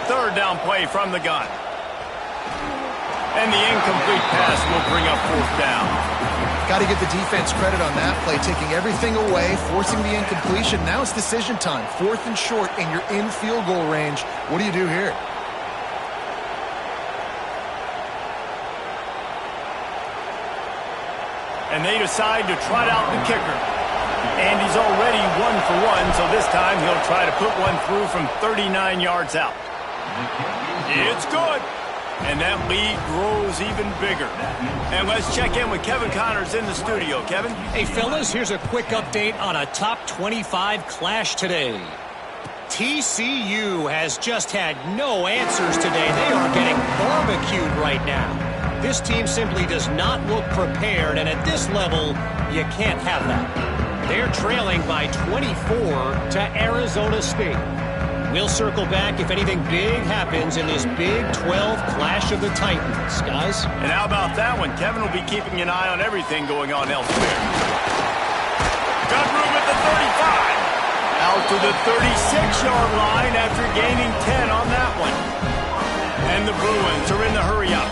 Third down play from the gun. And the incomplete pass will bring up 4th down. Got to give the defense credit on that play, taking everything away, forcing the incompletion. Now it's decision time. 4th and short, and you're in field goal range. What do you do here? And they decide to trot out the kicker. And he's already 1 for 1, so this time he'll try to put one through from 39 yards out. It's good. And that lead grows even bigger. And let's check in with Kevin Connors in the studio. Kevin? Hey, fellas, here's a quick update on a top 25 clash today. TCU has just had no answers today. They are getting barbecued right now. This team simply does not look prepared, and at this level, you can't have that. They're trailing by 24 to Arizona State. We'll circle back if anything big happens in this Big 12 Clash of the Titans, guys. And how about that one? Kevin will be keeping an eye on everything going on elsewhere. Got room at the 35. Out to the 36-yard line after gaining 10 on that one. And the Bruins are in the hurry-up.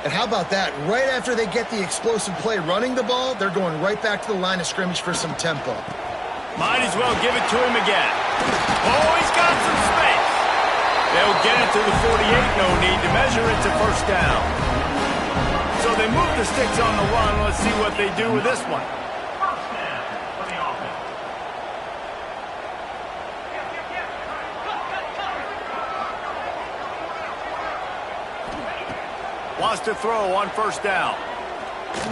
And how about that? Right after they get the explosive play running the ball, they're going right back to the line of scrimmage for some tempo. Might as well give it to him again. Oh, he's got some space. They'll get it to the 48. No need to measure it to 1st down. So they move the sticks on the run. Let's see what they do with this one. Wants to throw on 1st down.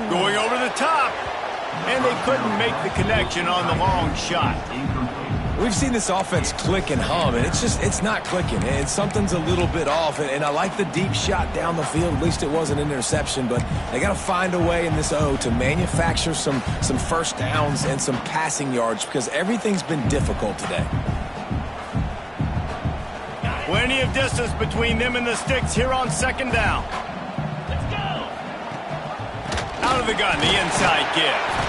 Going over the top. And they couldn't make the connection on the long shot. We've seen this offense click and hum, and it's not clicking. And something's a little bit off. And I like the deep shot down the field. At least it wasn't an interception. But they got to find a way in this to manufacture some first downs and some passing yards because everything's been difficult today. Plenty of distance between them and the sticks here on second down. Let's go. Out of the gun, the inside give.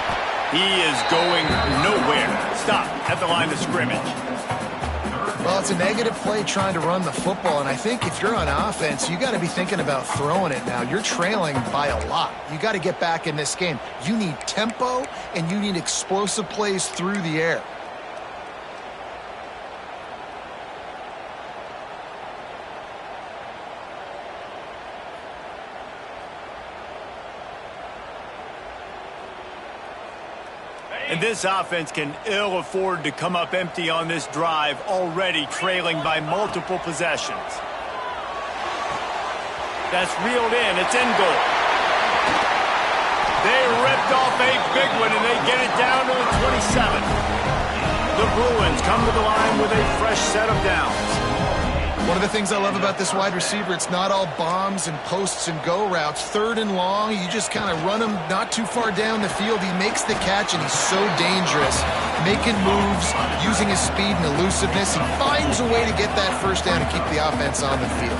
He is going nowhere. Stop at the line of scrimmage. Well, it's a negative play trying to run the football, and I think if you're on offense, you got to be thinking about throwing it now. You're trailing by a lot. You got to get back in this game. You need tempo, and you need explosive plays through the air. And this offense can ill afford to come up empty on this drive, already trailing by multiple possessions. That's reeled in. It's in goal. They ripped off a big one, and they get it down to the 27. The Bruins come to the line with a fresh set of downs. One of the things I love about this wide receiver, it's not all bombs and posts and go routes. Third and long, you just kind of run him not too far down the field. He makes the catch, and he's so dangerous, making moves, using his speed and elusiveness. He finds a way to get that first down and keep the offense on the field.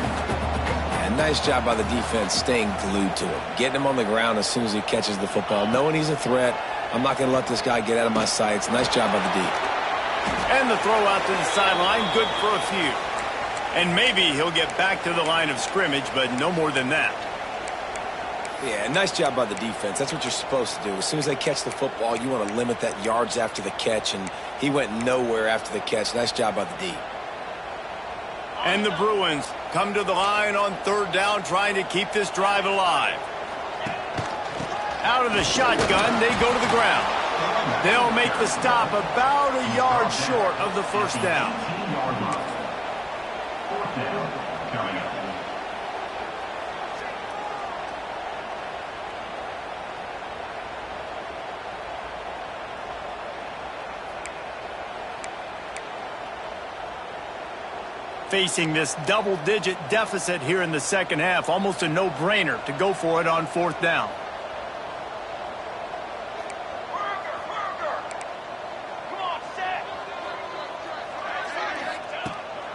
And nice job by the defense staying glued to him, getting him on the ground as soon as he catches the football, knowing he's a threat. I'm not going to let this guy get out of my sights. Nice job by the D. And the throw out to the sideline, good for a few. And maybe he'll get back to the line of scrimmage, but no more than that. Yeah, nice job by the defense. That's what you're supposed to do. As soon as they catch the football, you want to limit that yards after the catch, and he went nowhere after the catch. Nice job by the D. And the Bruins come to the line on third down, trying to keep this drive alive. Out of the shotgun, they go to the ground. They'll make the stop about a yard short of the first down. Facing this double-digit deficit here in the second half, almost a no-brainer to go for it on fourth down.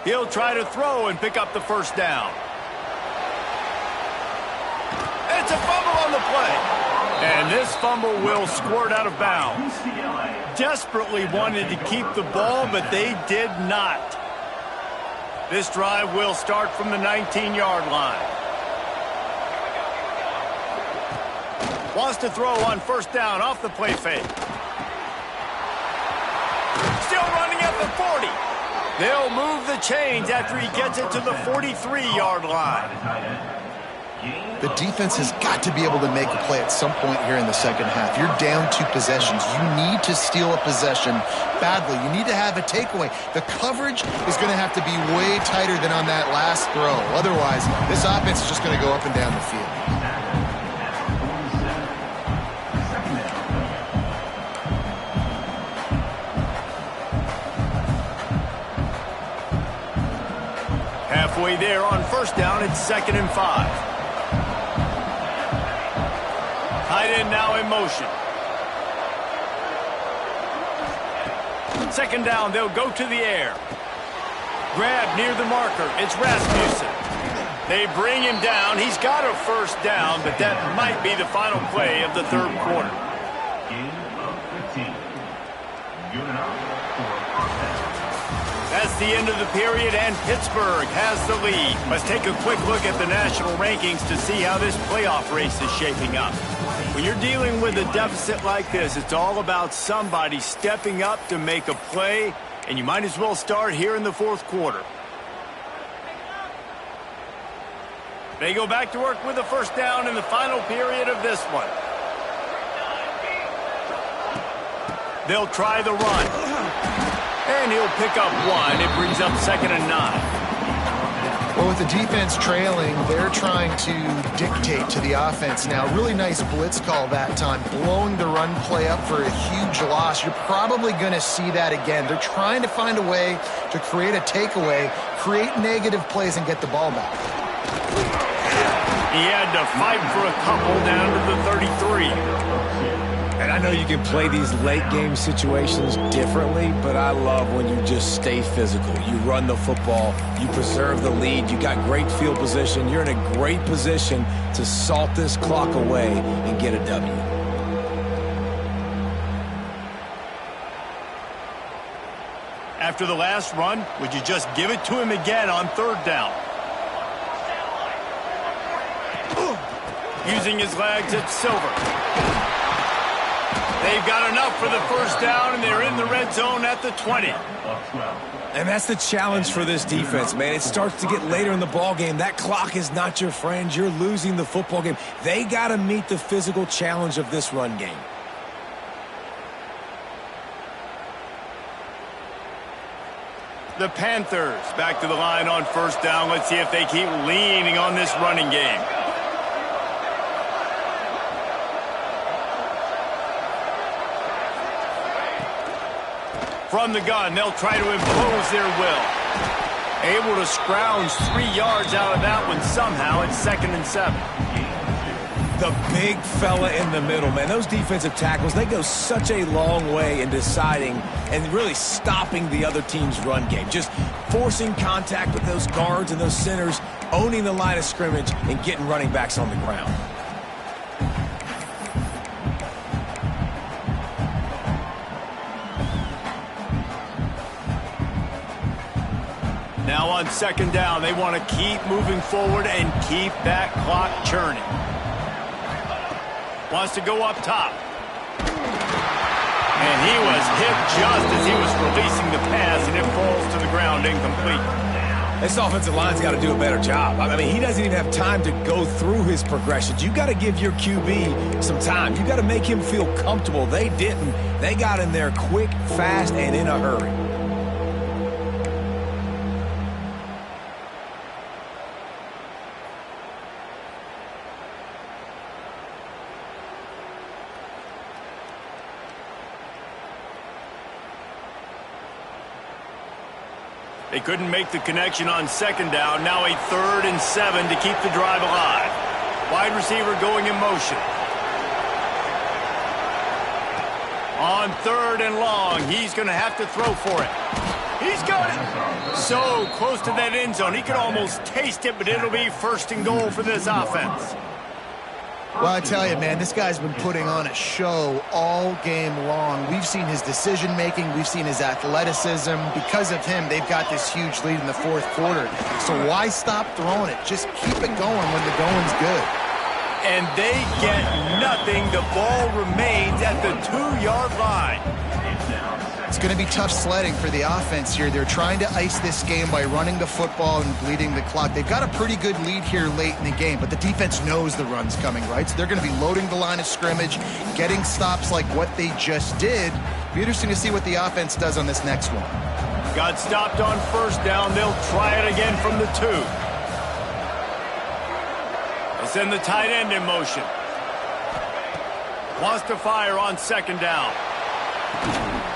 He'll try to throw and pick up the first down. It's a fumble on the play. And this fumble will squirt out of bounds. Desperately wanted to keep the ball, but they did not. This drive will start from the 19-yard line. Wants to throw on first down off the play fake. Still running at the 40. They'll move the chains after he gets it to the 43-yard line. The defense has got to be able to make a play at some point here in the second half. You're down 2 possessions. You need to steal a possession badly. You need to have a takeaway. The coverage is going to have to be way tighter than on that last throw. Otherwise, this offense is just going to go up and down the field. Halfway there on first down, it's 2nd and 5. Tight end now in motion. Second down, they'll go to the air. Grab near the marker. It's Rasmussen. They bring him down. He's got a first down, but that might be the final play of the third quarter. That's the end of the period, and Pittsburgh has the lead. Let's take a quick look at the national rankings to see how this playoff race is shaping up. When you're dealing with a deficit like this, it's all about somebody stepping up to make a play, and you might as well start here in the fourth quarter. They go back to work with the first down in the final period of this one. They'll try the run. And he'll pick up one. It brings up 2nd and 9. Well, with the defense trailing, they're trying to dictate to the offense now. Really nice blitz call that time, blowing the run play up for a huge loss. You're probably going to see that again. They're trying to find a way to create a takeaway, create negative plays, and get the ball back. He had to fight for a couple down to the 33. And I know you can play these late game situations differently, but I love when you just stay physical. You run the football, you preserve the lead, you got great field position, you're in a great position to salt this clock away and get a W. After the last run, would you just give it to him again on third down? Using his legs, it's Silver. They've got enough for the first down, and they're in the red zone at the 20. And that's the challenge for this defense, man. It starts to get later in the ball game. That clock is not your friend. You're losing the football game. They got to meet the physical challenge of this run game. The Panthers back to the line on first down. Let's see if they keep leaning on this running game. From the gun, they'll try to impose their will. Able to scrounge 3 yards out of that one somehow. It's 2nd and 7. The big fella in the middle, man. Those defensive tackles, they go such a long way in deciding and really stopping the other team's run game. Just forcing contact with those guards and those centers, owning the line of scrimmage, and getting running backs on the ground. Now on second down, they want to keep moving forward and keep that clock churning. Wants to go up top. And he was hit just as he was releasing the pass, and it falls to the ground incomplete. This offensive line's got to do a better job. I mean, he doesn't even have time to go through his progressions. You got to give your QB some time. You got to make him feel comfortable. They didn't. They got in there quick, fast, and in a hurry. They couldn't make the connection on second down. Now a 3rd and 7 to keep the drive alive. Wide receiver going in motion. On 3rd and long, he's going to have to throw for it. He's got it. So close to that end zone. He could almost taste it, but it'll be 1st and goal for this offense. Well, I tell you, man, this guy's been putting on a show all game long. We've seen his decision-making. We've seen his athleticism. Because of him, they've got this huge lead in the 4th quarter. So why stop throwing it? Just keep it going when the going's good. And they get nothing. The ball remains at the 2-yard line. It's going to be tough sledding for the offense here. They're trying to ice this game by running the football and bleeding the clock. They've got a pretty good lead here late in the game, but the defense knows the run's coming, right? So they're going to be loading the line of scrimmage, getting stops like what they just did. Be interesting to see what the offense does on this next one. Got stopped on first down. They'll try it again from the 2. They send the tight end in motion. Wants to fire on second down.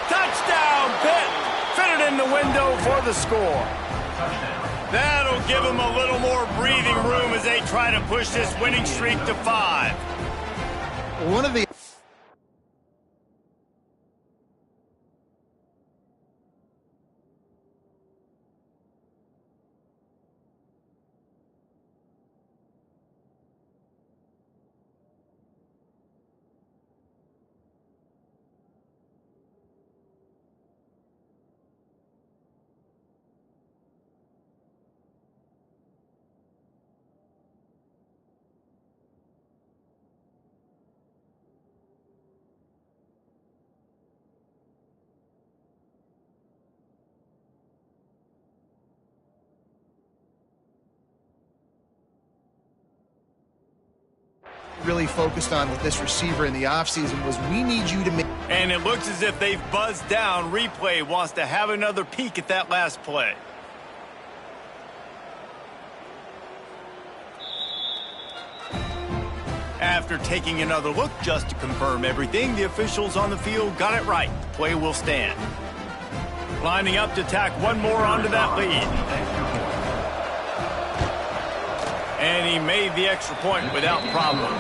Touchdown, Pitt! Fit it in the window for the score. That'll give them a little more breathing room as they try to push this winning streak to 5. One of the really focused on with this receiver in the offseason was we need you to make. And it looks as if they've buzzed down. Replay wants to have another peek at that last play. After taking another look just to confirm everything, the officials on the field got it right. Play will stand. Lining up to tack one more onto that lead. And he made the extra point without problem.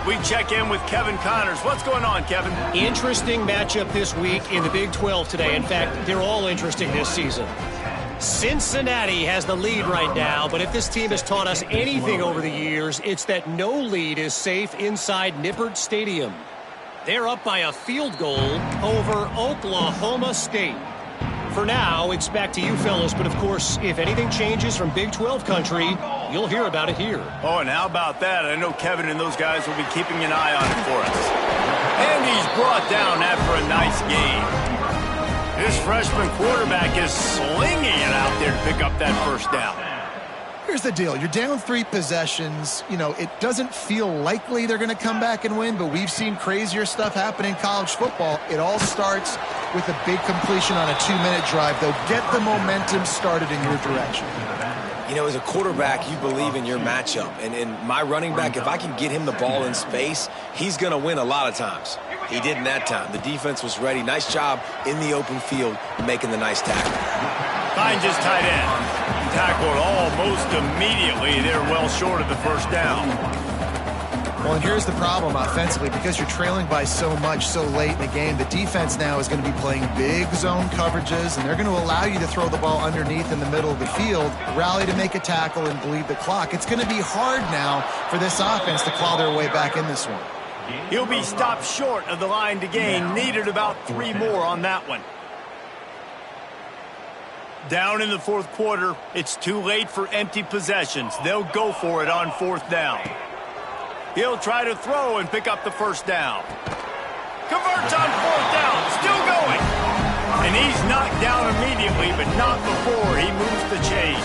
We check in with Kevin Connors. What's going on, Kevin? Interesting matchup this week in the Big 12 today. In fact, they're all interesting this season. Cincinnati has the lead right now, but if this team has taught us anything over the years, it's that no lead is safe inside Nippert Stadium. They're up by a field goal over Oklahoma State. For now, it's back to you fellas, but of course, if anything changes from Big 12 country, you'll hear about it here. Oh, and how about that? I know Kevin and those guys will be keeping an eye on it for us. And he's brought down after a nice game. This freshman quarterback is slinging it out there to pick up that first down. Here's the deal. You're down 3 possessions. You know, it doesn't feel likely they're going to come back and win, but we've seen crazier stuff happen in college football. It all starts with a big completion on a 2-minute drive. They'll get the momentum started in your direction. You know, as a quarterback, you believe in your matchup. And my running back, if I can get him the ball in space, he's going to win a lot of times. He did in that time. The defense was ready. Nice job in the open field making the nice tackle. Finds his tight end. Tackled almost immediately. They're well short of the first down. Well, and here's the problem offensively. Because you're trailing by so much so late in the game, the defense now is going to be playing big zone coverages, and they're going to allow you to throw the ball underneath in the middle of the field, rally to make a tackle, and bleed the clock. It's going to be hard now for this offense to claw their way back in this one. He'll be stopped short of the line to gain. Needed about 3 more on that one. Down in the fourth quarter, it's too late for empty possessions. They'll go for it on 4th down. He'll try to throw and pick up the first down. Converts on 4th down, still going. And he's knocked down immediately, but not before he moves the chains.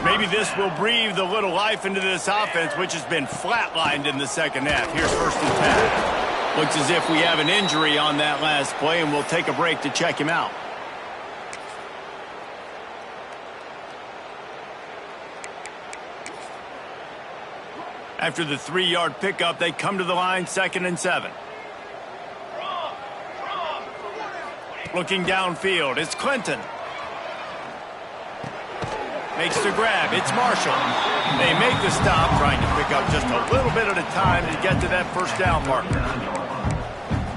Maybe this will breathe a little life into this offense, which has been flatlined in the second half. Here's 1st and 10. Looks as if we have an injury on that last play, and we'll take a break to check him out. After the 3-yard pickup, they come to the line, 2nd and 7. Looking downfield, it's Clinton. Makes the grab, it's Marshall. They make the stop, trying to pick up just a little bit at a time to get to that first down marker.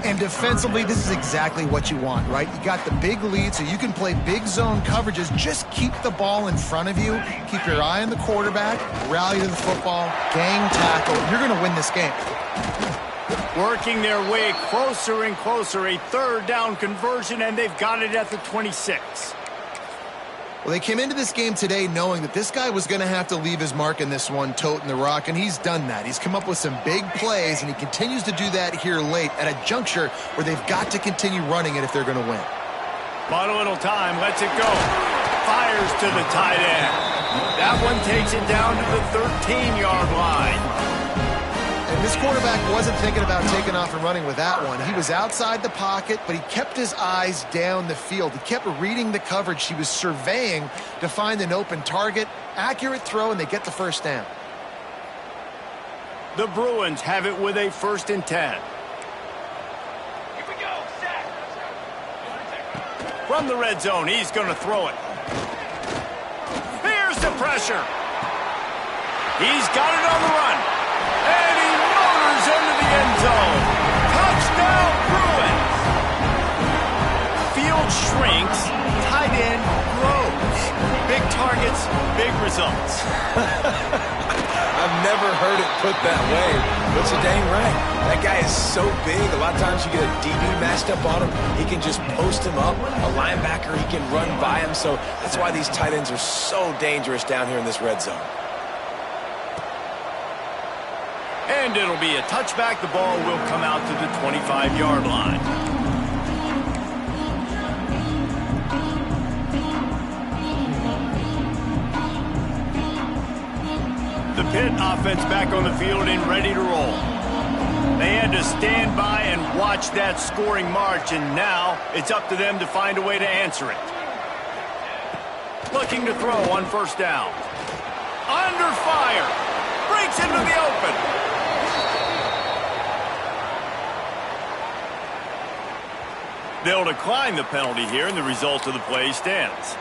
And defensively, this is exactly what you want, right? You got the big lead, so you can play big zone coverages. Just keep the ball in front of you. Keep your eye on the quarterback. Rally to the football. Gang tackle. You're going to win this game. Working their way closer and closer. A 3rd down conversion, and they've got it at the 26. Well, they came into this game today knowing that this guy was going to have to leave his mark in this one, toting the rock, and he's done that. He's come up with some big plays, and he continues to do that here late at a juncture where they've got to continue running it if they're going to win. Bought a little time, lets it go. Fires to the tight end. That one takes it down to the 13-yard line. And this quarterback wasn't thinking about taking off and running with that one. He was outside the pocket, but he kept his eyes down the field. He kept reading the coverage. He was surveying to find an open target. Accurate throw, and they get the first down. The Bruins have it with a 1st and 10. Here we go, set. From the red zone, he's going to throw it. Here's the pressure. He's got it on the run. And he motors into the end zone. Touchdown, Bruins. Field shrinks, tight end grows. Big targets, big results. I've never heard it put that way, but you're dang right. That guy is so big. A lot of times you get a DB matched up on him. He can just post him up. A linebacker, he can run by him. So that's why these tight ends are so dangerous down here in this red zone. And it'll be a touchback. The ball will come out to the 25-yard line. The Pitt offense back on the field and ready to roll. They had to stand by and watch that scoring march, and now it's up to them to find a way to answer it. Looking to throw on 1st down. Under fire. Breaks into the open. They'll decline the penalty here, and the result of the play stands.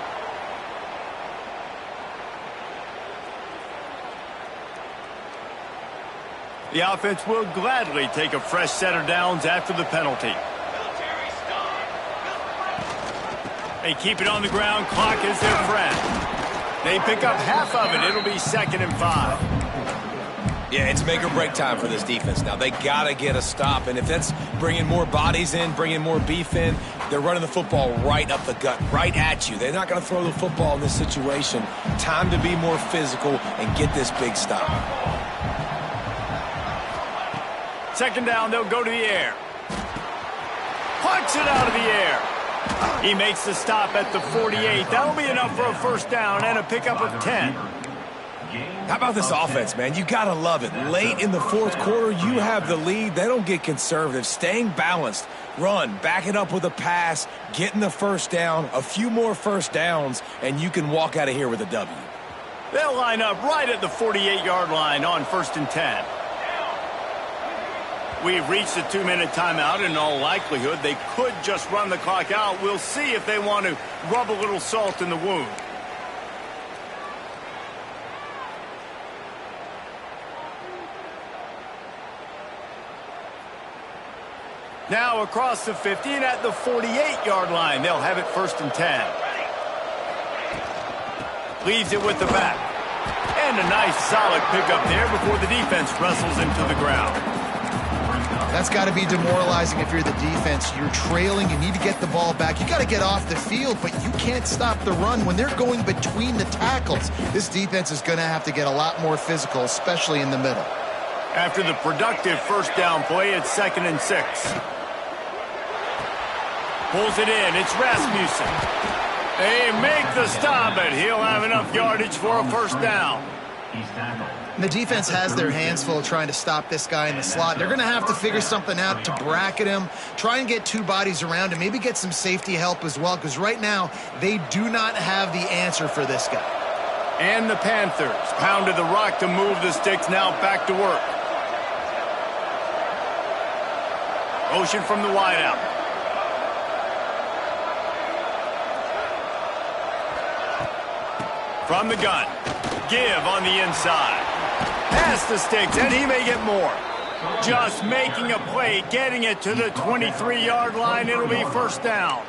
The offense will gladly take a fresh set of downs after the penalty. They keep it on the ground. Clock is their friend. They pick up half of it. It'll be 2nd and 5. Yeah, it's make or break time for this defense now. They got to get a stop, and if that's bringing more bodies in, bringing more beef in, they're running the football right up the gut, right at you. They're not going to throw the football in this situation. Time to be more physical and get this big stop. 2nd down, they'll go to the air. Punch it out of the air. He makes the stop at the 48. That'll be enough for a 1st down and a pickup of 10. How about this offense, man? You got to love it. Late in the 4th quarter, you have the lead. They don't get conservative. Staying balanced. Run, back it up with a pass, getting the 1st down, a few more 1st downs, and you can walk out of here with a W. They'll line up right at the 48-yard line on 1st and 10. We've reached the 2-minute timeout. In all likelihood, they could just run the clock out. We'll see if they want to rub a little salt in the wound. Now across the 50 and at the 48-yard line. They'll have it 1st and 10. Leaves it with the back. And a nice solid pickup there before the defense wrestles into the ground. That's got to be demoralizing if you're the defense. You're trailing. You need to get the ball back. You got to get off the field, but you can't stop the run when they're going between the tackles. This defense is going to have to get a lot more physical, especially in the middle. After the productive 1st down play, it's 2nd and 6. Pulls it in. It's Rasmussen. They make the stop, but he'll have enough yardage for a 1st down. And the defense has their hands full trying to stop this guy in the slot. They're going to have to figure something out to bracket him, try and get 2 bodies around him, maybe get some safety help as well, because right now they do not have the answer for this guy. And the Panthers pounded the rock to move the sticks, now back to work. Motion from the wideout. From the gun. Give on the inside. Past the sticks, and he may get more. Just making a play, getting it to the 23-yard line. It'll be 1st down.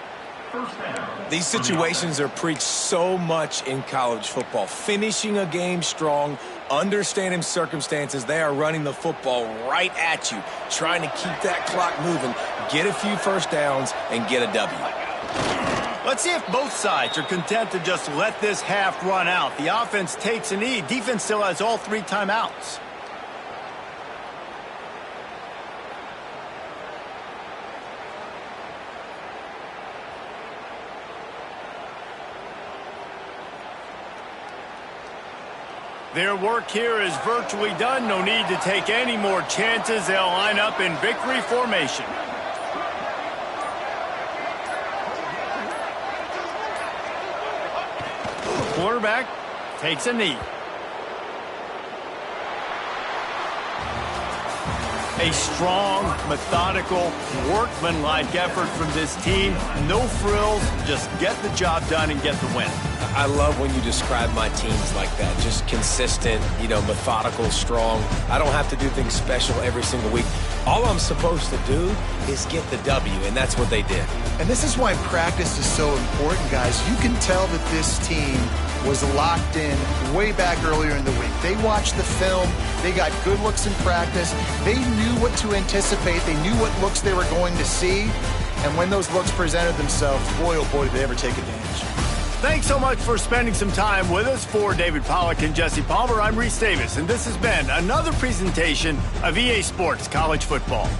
These situations are preached so much in college football. Finishing a game strong, understanding circumstances. They are running the football right at you, trying to keep that clock moving, get a few 1st downs, and get a W. Let's see if both sides are content to just let this half run out. The offense takes a knee. Defense still has all 3 timeouts. Their work here is virtually done. No need to take any more chances. They'll line up in victory formation. Quarterback takes a knee. A strong, methodical, workmanlike effort from this team. No frills, just get the job done and get the win. I love when you describe my teams like that. Just consistent, methodical, strong. I don't have to do things special every single week. All I'm supposed to do is get the W, and that's what they did. And this is why practice is so important, guys. You can tell that this team was locked in way back earlier in the week. They watched the film. They got good looks in practice. They knew what to anticipate. They knew what looks they were going to see. And when those looks presented themselves, boy, oh boy, did they ever take advantage. Thanks so much for spending some time with us. For David Pollack and Jesse Palmer, I'm Reese Davis, and this has been another presentation of EA Sports College Football.